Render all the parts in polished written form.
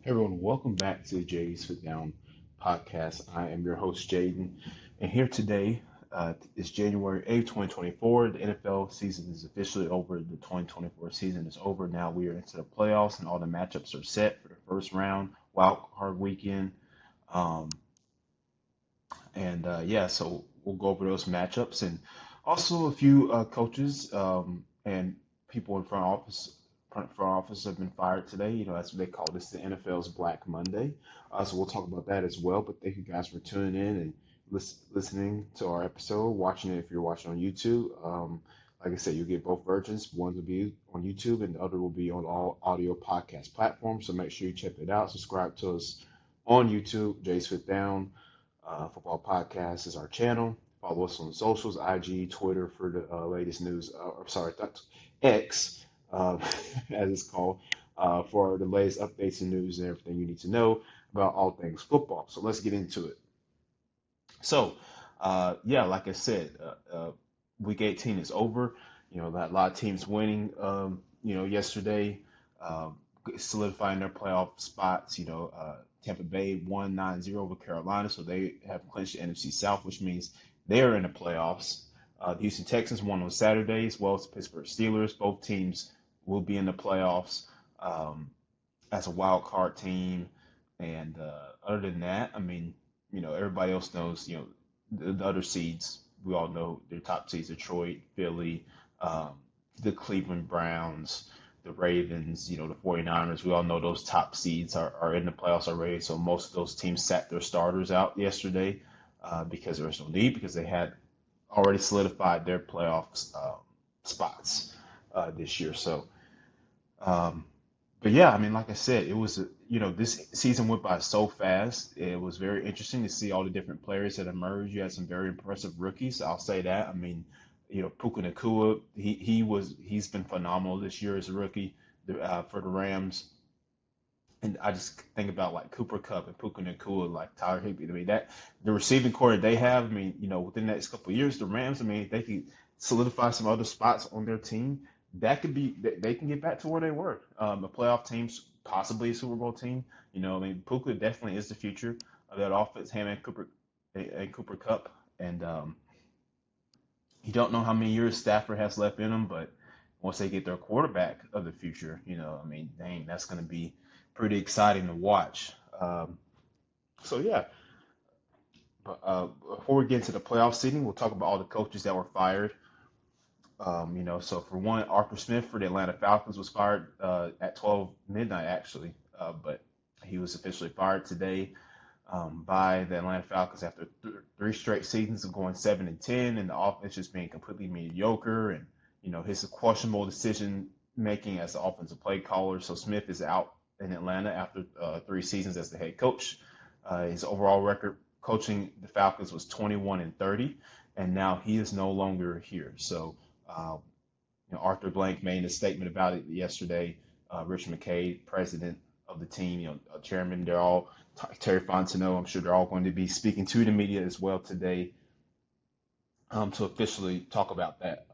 Hey everyone, welcome back to the Jay's Sit Down podcast. I am your host, Jaden, and here today is January 8th, 2024. The NFL season is officially over. The 2024 season is over. Now we are into the playoffs, and all the matchups are set for the first round, wild card weekend. Um, and so we'll go over those matchups and also a few coaches and people in front office have been fired today. You know, that's what they call this, the NFL's Black Monday. So we'll talk about that as well. But thank you guys for tuning in and listening to our episode, watching it if you're watching on YouTube. Like I said, you'll get both versions. One will be on YouTube and the other will be on all audio podcast platforms. So make sure you check it out. Subscribe to us on YouTube, Jay's Fit Down. Football Podcast is our channel. Follow us on the socials, IG, Twitter for the latest news. Sorry, that's X, as it's called, for the latest updates and news and everything you need to know about all things football. So let's get into it. So, yeah, like I said, Week 18 is over. You know, that a lot of teams winning. Yesterday, uh, solidifying their playoff spots. Tampa Bay won 9-0 over Carolina, so they have clinched the NFC South, which means they are in the playoffs. The Houston Texans won on Saturday, as well as the Pittsburgh Steelers. Both teams will be in the playoffs as a wild card team. And other than that, I mean, everybody else knows, the other seeds. We all know their top seeds: Detroit, Philly, um, the Cleveland Browns, the Ravens, the 49ers. We all know those top seeds are in the playoffs already. So most of those teams sat their starters out yesterday because there was no need, because they had already solidified their playoffs spots this year. So, um, but yeah, I mean, like I said, it was, this season went by so fast. It was very interesting to see all the different players that emerged. You had some very impressive rookies. I'll say that. I mean, Puka Nacua, he's been phenomenal this year as a rookie for the Rams. And I just think about like Cooper Cup and Puka Nacua, like Tyler Higbee. I mean, that the receiving core that they have. I mean, within the next couple of years, the Rams. I mean, if they could solidify some other spots on their team, that could be they can get back to where they were. A playoff team, possibly a Super Bowl team. I mean, Puka definitely is the future of that offense. Him and Cooper Cup, and you don't know how many years Stafford has left in him, but once they get their quarterback of the future, I mean, dang, that's going to be pretty exciting to watch. So yeah, but before we get into the playoff seeding, we'll talk about all the coaches that were fired. So for one, Arthur Smith for the Atlanta Falcons was fired at 12 midnight actually, but he was officially fired today by the Atlanta Falcons after three straight seasons of going 7-10, and the offense just being completely mediocre, and his questionable decision making as the offensive play caller. So Smith is out in Atlanta after three seasons as the head coach. His overall record coaching the Falcons was 21-30, and now he is no longer here. So uh, Arthur Blank made a statement about it yesterday. Rich McKay, president of the team, chairman, they're all Terry Fontenot. I'm sure they're all going to be speaking to the media as well today to officially talk about that,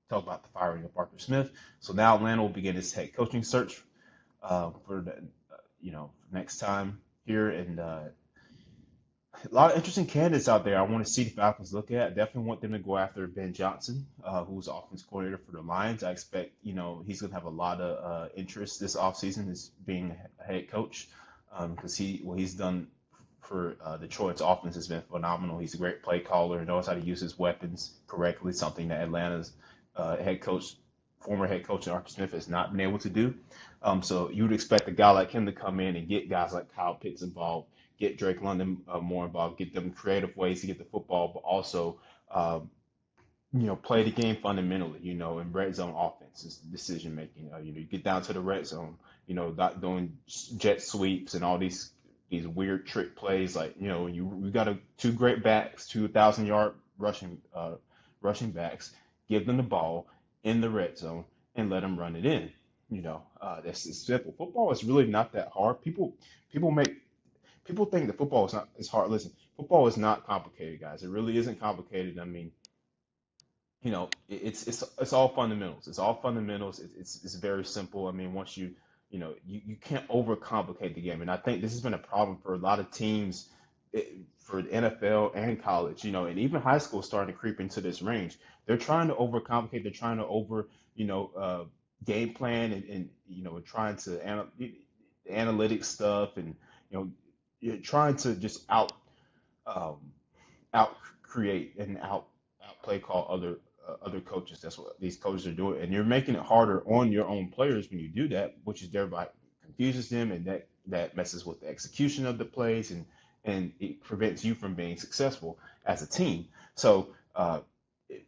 talk about the firing of Arthur Smith. So now Atlanta will begin its head coaching search for the, next time here, and a lot of interesting candidates out there. I want to see the Falcons look at. I definitely want them to go after Ben Johnson, who's offense coordinator for the Lions. I expect, he's going to have a lot of interest this offseason as being a head coach because what he's done for Detroit's offense has been phenomenal. He's a great play caller, knows how to use his weapons correctly, something that Atlanta's former head coach Arthur Smith has not been able to do. So you would expect a guy like him to come in and get guys like Kyle Pitts involved, get Drake London more involved, get them creative ways to get the football, but also, play the game fundamentally, in red zone offenses, decision making. You get down to the red zone, not doing jet sweeps and all these weird trick plays. Like, we got two great backs, 2,000-yard rushing backs. Give them the ball in the red zone and let them run it in. That's it's simple. Football is really not that hard. People make people think that football is not is hard. Listen, football is not complicated, guys. It really isn't complicated. I mean, it's all fundamentals. It's all fundamentals. It's very simple. I mean, once you you can't overcomplicate the game. And I think this has been a problem for a lot of teams, for the NFL and college, and even high school starting to creep into this range. They're trying to overcomplicate. They're trying to game plan and trying to analytics stuff, and you're trying to just um, out create and outplay call other coaches. That's what these coaches are doing, and you're making it harder on your own players when you do that, which is thereby confuses them, and that messes with the execution of the plays, and it prevents you from being successful as a team. So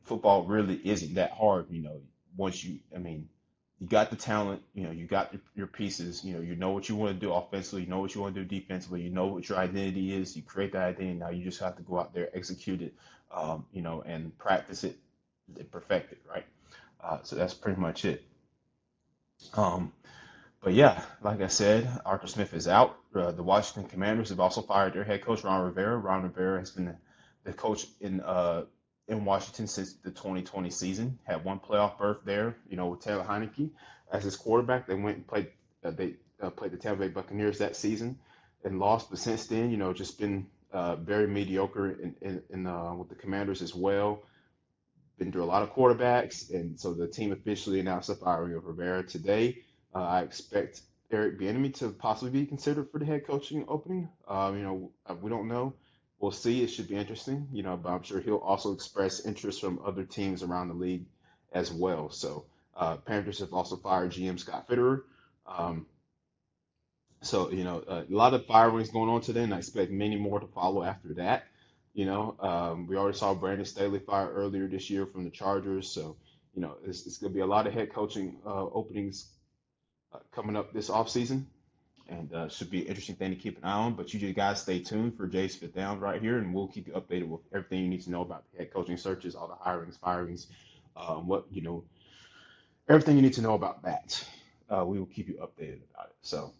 football really isn't that hard, once I mean, you got the talent, you got your pieces, you know what you want to do offensively, you know what you want to do defensively, you know what your identity is, you create that identity. Now you just have to go out there, execute it, and practice it, and perfect it, right? So that's pretty much it. Um, but yeah, like I said, Arthur Smith is out. The Washington Commanders have also fired their head coach, Ron Rivera. Ron Rivera has been the coach in Washington since the 2020 season. Had one playoff berth there, with Taylor Heineke as his quarterback. They went and played the Tampa Bay Buccaneers that season and lost. But since then, just been very mediocre with the Commanders as well. Been through a lot of quarterbacks, and so the team officially announced the firing of Rivera today. I expect Eric Bieniemy to possibly be considered for the head coaching opening. We don't know. We'll see. It should be interesting, but I'm sure he'll also express interest from other teams around the league as well. So, Panthers have also fired GM Scott Fitterer. Um, a lot of firings going on today, and I expect many more to follow after that. We already saw Brandon Staley fired earlier this year from the Chargers. So, it's going to be a lot of head coaching openings coming up this offseason, and should be an interesting thing to keep an eye on. But you just guys stay tuned for Jay's Fifth Down right here, and we'll keep you updated with everything you need to know about the head coaching searches, all the hirings, firings, everything you need to know about that. We will keep you updated about it. So,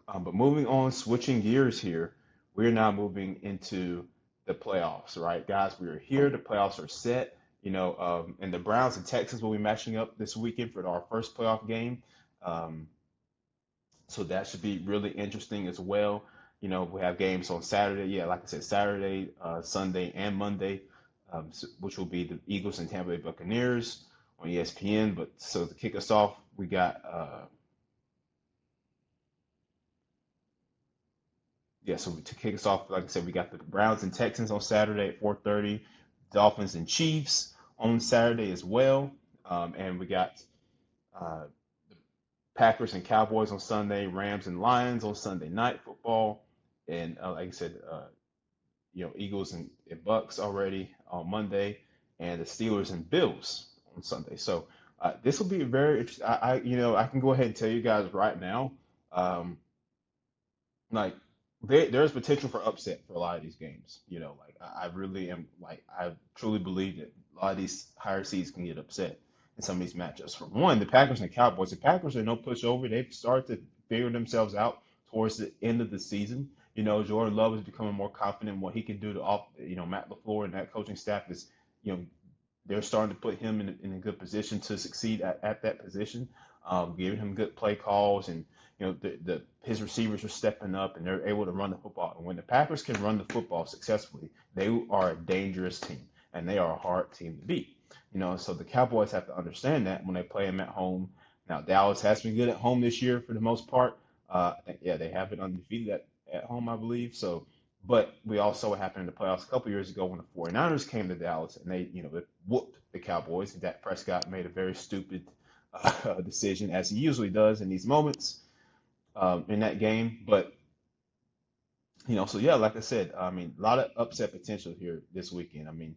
but moving on, switching gears here, we're now moving into the playoffs, right, guys? We are here. The playoffs are set. And the Browns and Texans will be matching up this weekend for our first playoff game. Um, so that should be really interesting as well. We have games on Saturday. Yeah, like I said, Saturday, Sunday, and Monday, which will be the Eagles and Tampa Bay Buccaneers on ESPN. But so to kick us off, we got so to kick us off, like I said, we got the Browns and Texans on Saturday at 4:30, Dolphins and Chiefs on Saturday as well, and we got uh, Packers and Cowboys on Sunday, Rams and Lions on Sunday night football, and like I said, Eagles and Bucks already on Monday, and the Steelers and Bills on Sunday. So this will be very interesting. I can go ahead and tell you guys right now, like there's potential for upset for a lot of these games. Like I really am like I truly believe that a lot of these higher seeds can get upset in some of these matchups. For one, the Packers and Cowboys. The Packers are no pushover. They've started to figure themselves out towards the end of the season. Jordan Love is becoming more confident in what he can do to off. Matt LaFleur and that coaching staff is, you know, they're starting to put him in a good position to succeed at that position, giving him good play calls, and his receivers are stepping up and they're able to run the football. And when the Packers can run the football successfully, they are a dangerous team and they are a hard team to beat. So the Cowboys have to understand that when they play them at home. Now Dallas has been good at home this year for the most part. They have been undefeated at home, I believe. So, but we also what happened in the playoffs a couple years ago when the 49ers came to Dallas and they whooped the Cowboys. And Dak Prescott made a very stupid decision, as he usually does in these moments in that game. But so yeah, like I said, I mean, a lot of upset potential here this weekend. I mean,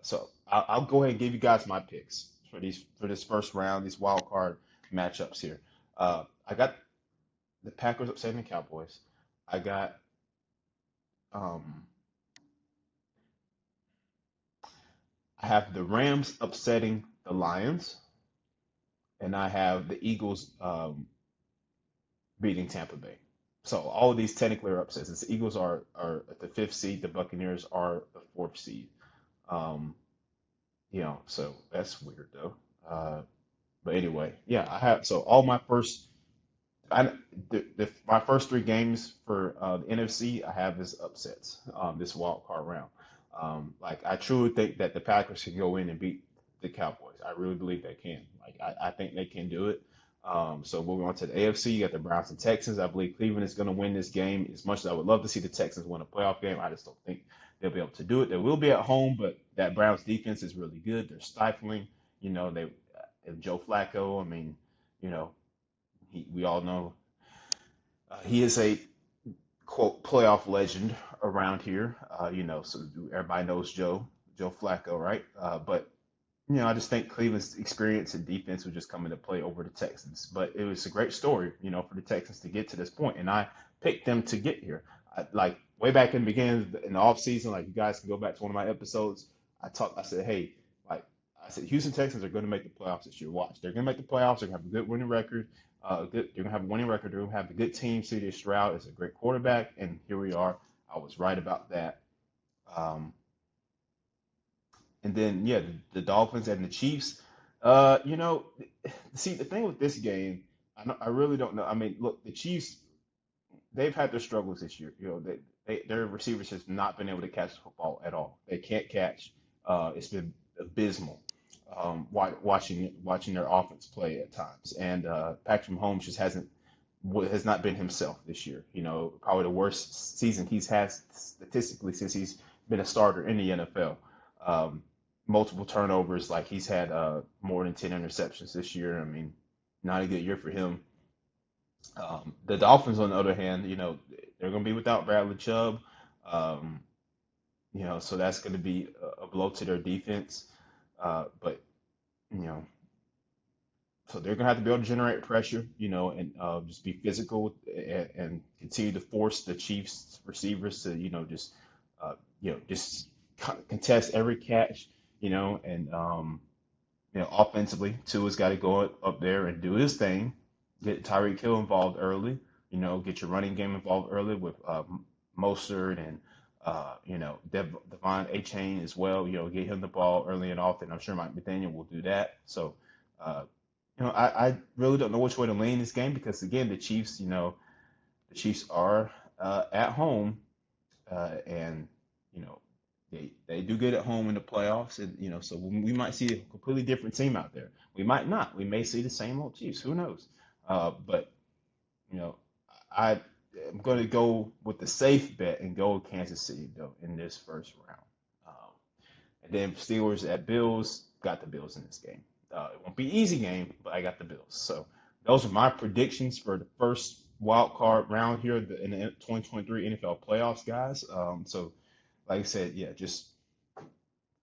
so I'll go ahead and give you guys my picks for this first round, these wild card matchups here. I got the Packers upsetting the Cowboys. I got um, I have the Rams upsetting the Lions, and I have the Eagles beating Tampa Bay. So all of these technically are upsets. The Eagles are at the fifth seed. The Buccaneers are the fourth seed. Um, so that's weird though. But anyway, yeah, I have so all my first I my first three games for the NFC I have as upsets this wild card round. Like I truly think that the Packers can go in and beat the Cowboys. I really believe they can. Like I think they can do it. So moving on to the AFC, you got the Browns and Texans. I believe Cleveland is going to win this game. As much as I would love to see the Texans win a playoff game, I just don't think they'll be able to do it. They will be at home, but that Browns defense is really good. They're stifling. They Joe Flacco. I mean, you know, we all know he is a quote playoff legend around here. So everybody knows Joe Flacco, right? But I just think Cleveland's experience and defense would just come into play over the Texans. But it was a great story, for the Texans to get to this point, and I picked them to get here. Like way back in the beginning in the off season, like you guys can go back to one of my episodes. I said, hey, like I said, Houston Texans are going to make the playoffs this year. Watch, they're going to make the playoffs. They're going to have a good winning record. They're going to have a winning record. They're going to have a good team. C.J. Stroud is a great quarterback, and here we are. I was right about that. Um, and then, yeah, the Dolphins and the Chiefs. See, the thing with this game, I really don't know. I mean, look, the Chiefs, they've had their struggles this year. Their receivers has not been able to catch the football at all. They can't catch. It's been abysmal. Watching their offense play at times, and Patrick Mahomes just has not been himself this year. Probably the worst season he's had statistically since he's been a starter in the NFL. Um, Multiple turnovers, like he's had more than 10 interceptions this year. I mean, not a good year for him. The Dolphins, on the other hand, they're going to be without Bradley Chubb. Um, so that's going to be a blow to their defense. But you know, so they're gonna have to be able to generate pressure, and just be physical and continue to force the Chiefs receivers to, just contest every catch, and offensively, Tua's got to go up there and do his thing, get Tyreek Hill involved early, get your running game involved early with Mostert and Devon A. Chain as well. Get him the ball early and often. I'm sure Mike McDaniel will do that. So. Uh, I really don't know which way to lean this game because again, the Chiefs are at home, and you know, they do good at home in the playoffs, and so we might see a completely different team out there. We might not. We may see the same old Chiefs. Who knows? But you know, I am going to go with the safe bet and go with Kansas City though in this first round. Um, and then Steelers at Bills, got the Bills in this game. It won't be an easy game, but I got the Bills. So those are my predictions for the first wild card round here in the 2023 NFL playoffs, guys. So like I said, yeah, just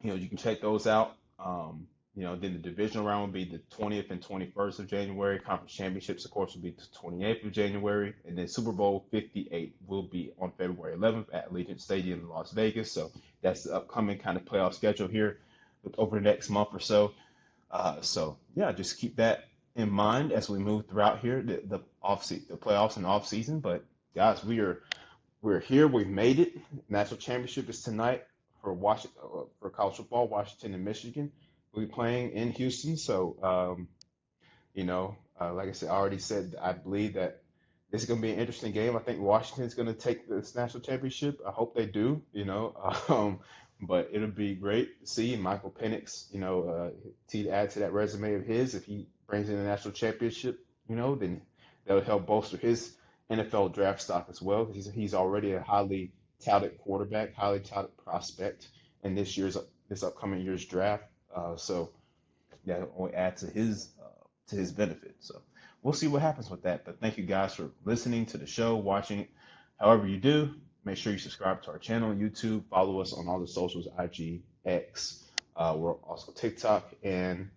you can check those out. Then the divisional round will be the 20th and 21st of January. Conference championships, of course, will be the 28th of January. And then Super Bowl 58 will be on February 11th at Allegiant Stadium in Las Vegas. So that's the upcoming kind of playoff schedule here over the next month or so. So yeah, just keep that in mind as we move throughout here, the playoffs and off season. But guys, we're here. We've made it. National championship is tonight for Washington, for college football. Washington and Michigan will be playing in Houston. So like I said, I already said I believe that this is going to be an interesting game. I think Washington's going to take this national championship. I hope they do. But it'll be great to see Michael Penix, to add to that resume of his. If he brings in a national championship, then that'll help bolster his NFL draft stock as well. He's already a highly touted quarterback, highly touted prospect in this upcoming year's draft. So that'll only add to his benefit. So we'll see what happens with that. But thank you guys for listening to the show, watching it. However you do, make sure you subscribe to our channel on YouTube. Follow us on all the socials, IG, X. We're also TikTok. And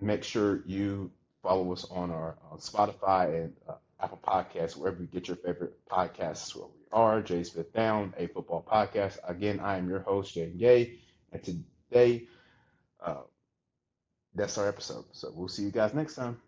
make sure you follow us on our on Spotify and Apple Podcasts, wherever you get your favorite podcasts. Where we are, Jay's Fifth Down, a football podcast. Again, I am your host, Jay Gay. And today, uh, that's our episode. So we'll see you guys next time.